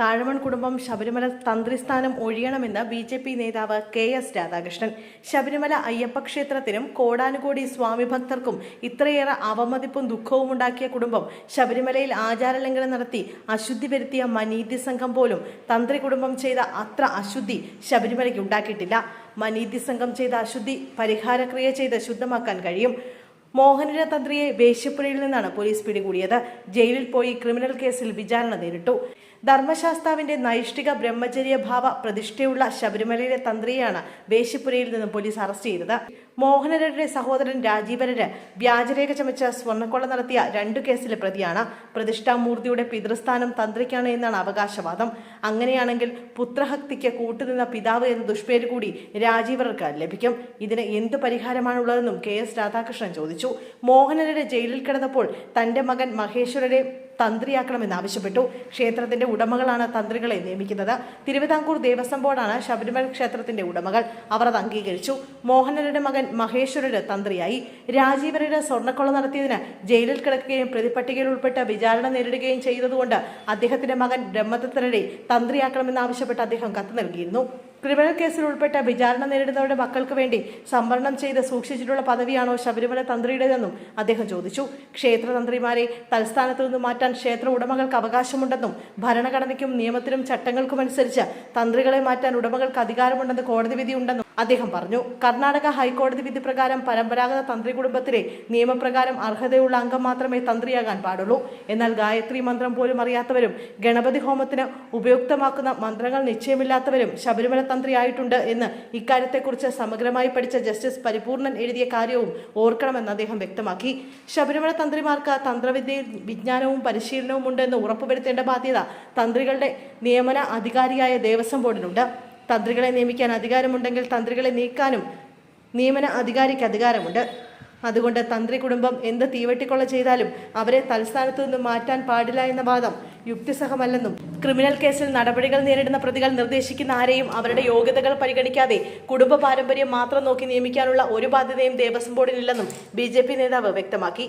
താഴമൺ കുടുംബം ശബരിമല തന്ത്രിസ്ഥാനം ഒഴിയണമെന്ന് ബി.ജെ.പി. നേതാവ് കെ.എസ്. രാധാകൃഷ്ണൻ. ശബരിമല അയ്യപ്പ ക്ഷേത്രത്തിനും കോടാനുകോടി സ്വാമി ഭക്തർക്കും ഇത്രയേറെ അവമതിപ്പും ദുഃഖവും ഉണ്ടാക്കിയ കുടുംബം ശബരിമലയിൽ ആചാരലംഘനം നടത്തി അശുദ്ധി വരുത്തിയ മനീതി സംഘം പോലും തന്ത്രി കുടുംബം ചെയ്ത അത്ര അശുദ്ധി ശബരിമലയ്ക്ക് ഉണ്ടാക്കിയിട്ടില്ല. മനീതി സംഘം ചെയ്ത അശുദ്ധി പരിഹാരക്രിയ ചെയ്ത് ശുദ്ധമാക്കാൻ കഴിയും. മോഹനര തന്ത്രിയെ വേശ്യപ്പുരയിൽ നിന്നാണ് പോലീസ് പിടികൂടിയത്. ജയിലിൽ പോയി ക്രിമിനൽ കേസിൽ വിചാരണ നേരിട്ടു. ധർമ്മശാസ്താവിന്റെ നൈഷ്ഠിക ബ്രഹ്മചര്യ ഭാവ പ്രതിഷ്ഠയുള്ള ശബരിമലയിലെ തന്ത്രിയെയാണ് വേശ്യപ്പുരയിൽ നിന്ന് പോലീസ് അറസ്റ്റ് ചെയ്തത്. മോഹനരുടെ സഹോദരൻ രാജീവരര് വ്യാജരേഖ ചമച്ച് സ്വർണ്ണക്കൊള്ള നടത്തിയ 2 കേസിലെ പ്രതിയാണ്. പ്രതിഷ്ഠാമൂർത്തിയുടെ പിതൃസ്ഥാനം തന്ത്രിക്കാണ് എന്നാണ് അവകാശവാദം. അങ്ങനെയാണെങ്കിൽ പുത്രഹത്യയ്ക്ക് കൂട്ടുനിന്ന പിതാവ് എന്ന ദുഷ്പേര് കൂടി രാജീവർക്ക് ലഭിക്കും. ഇതിന് എന്ത് പരിഹാരമാണുള്ളതെന്നും കെ.എസ്. രാധാകൃഷ്ണൻ ചോദിച്ചു. മോഹനരുടെ ജയിലിൽ കിടന്നപ്പോൾ തന്റെ മകൻ മഹേശ്വരരെ തന്ത്രിയാക്കണമെന്നാവശ്യപ്പെട്ടു. ക്ഷേത്രത്തിന്റെ ഉടമകളാണ് തന്ത്രികളെ നിയമിക്കുന്നത്. തിരുവിതാംകൂർ ദേവസ്വം ബോർഡാണ് ശബരിമല ക്ഷേത്രത്തിന്റെ ഉടമകൾ. അവർ അത് അംഗീകരിച്ചു. മോഹനരുടെ മകൻ മഹേശ്വരര് തന്ത്രിയായി. രാജീവരര് സ്വർണ്ണക്കൊള്ള നടത്തിയതിന് ജയിലിൽ കിടക്കുകയും പ്രതിപട്ടികയിൽ ഉൾപ്പെട്ട് വിചാരണ നേരിടുകയും ചെയ്തതുകൊണ്ട് അദ്ദേഹത്തിന്റെ മകൻ ബ്രഹ്മദത്തരെ തന്ത്രിയാക്കണമെന്നാവശ്യപ്പെട്ട് അദ്ദേഹം കത്ത് നൽകിയിരുന്നു. ക്രിമിനൽ കേസിൽ ഉൾപ്പെട്ട വിചാരണ നേരിടുന്നവരുടെ മക്കൾക്ക് വേണ്ടി സംവരണം ചെയ്ത് സൂക്ഷിച്ചിട്ടുള്ള പദവിയാണോ ശബരിമല തന്ത്രിയുടേതെന്നും അദ്ദേഹം ചോദിച്ചു. ക്ഷേത്രതന്ത്രിമാരെ തൽസ്ഥാനത്തു നിന്ന് മാറ്റാൻ ക്ഷേത്ര ഉടമകൾക്ക് അവകാശമുണ്ടെന്നും ഭരണഘടനയ്ക്കും നിയമത്തിനും ചട്ടങ്ങൾക്കുമനുസരിച്ച് തന്ത്രികളെ മാറ്റാൻ ഉടമകൾക്ക് അധികാരമുണ്ടെന്ന് കോടതി വിധിയുണ്ടെന്നും അദ്ദേഹം പറഞ്ഞു. കർണാടക ഹൈക്കോടതി വിധി പ്രകാരം പരമ്പരാഗത തന്ത്രി കുടുംബത്തിലെ നിയമപ്രകാരം അർഹതയുള്ള അംഗം മാത്രമേ തന്ത്രിയാകാൻ പാടുള്ളൂ. എന്നാൽ ഗായത്രി മന്ത്രം പോലും അറിയാത്തവരും ഗണപതി ഹോമത്തിന് ഉപയുക്തമാക്കുന്ന മന്ത്രങ്ങൾ നിശ്ചയമില്ലാത്തവരും ശബരിമല തന്ത്രിയായിട്ടുണ്ട് എന്ന് ഇക്കാര്യത്തെക്കുറിച്ച് സമഗ്രമായി പഠിച്ച ജസ്റ്റിസ് പരിപൂർണൻ എഴുതിയ കാര്യവും ഓർക്കണമെന്ന് അദ്ദേഹം വ്യക്തമാക്കി. ശബരിമല തന്ത്രിമാർക്ക് തന്ത്രവിദ്യയിൽ വിജ്ഞാനവും പരിശീലനവും ഉണ്ടെന്ന് ഉറപ്പുവരുത്തേണ്ട ബാധ്യത തന്ത്രികളുടെ നിയമന അധികാരിയായ ദേവസ്വം ബോർഡിനുണ്ട്. തന്ത്രികളെ നിയമിക്കാൻ അധികാരമുണ്ടെങ്കിൽ തന്ത്രികളെ നീക്കാനും നിയമന അധികാരിക്ക് അധികാരമുണ്ട്. അതുകൊണ്ട് തന്ത്രി കുടുംബം എന്ത് തീവെട്ടിക്കൊള്ള ചെയ്താലും അവരെ തൽസ്ഥാനത്തു നിന്ന് മാറ്റാൻ പാടില്ല എന്ന വാദം യുക്തിസഹമല്ലെന്നും ക്രിമിനൽ കേസിൽ നടപടികൾ നേരിടുന്ന പ്രതികൾ നിർദ്ദേശിക്കുന്ന ആരെയും അവരുടെ യോഗ്യതകൾ പരിഗണിക്കാതെ കുടുംബ പാരമ്പര്യം മാത്രം നോക്കി നിയമിക്കാനുള്ള ഒരു ബാധ്യതയും ദേവസ്വം ബോർഡിനില്ലെന്നും ബി.ജെ.പി. നേതാവ് വ്യക്തമാക്കി.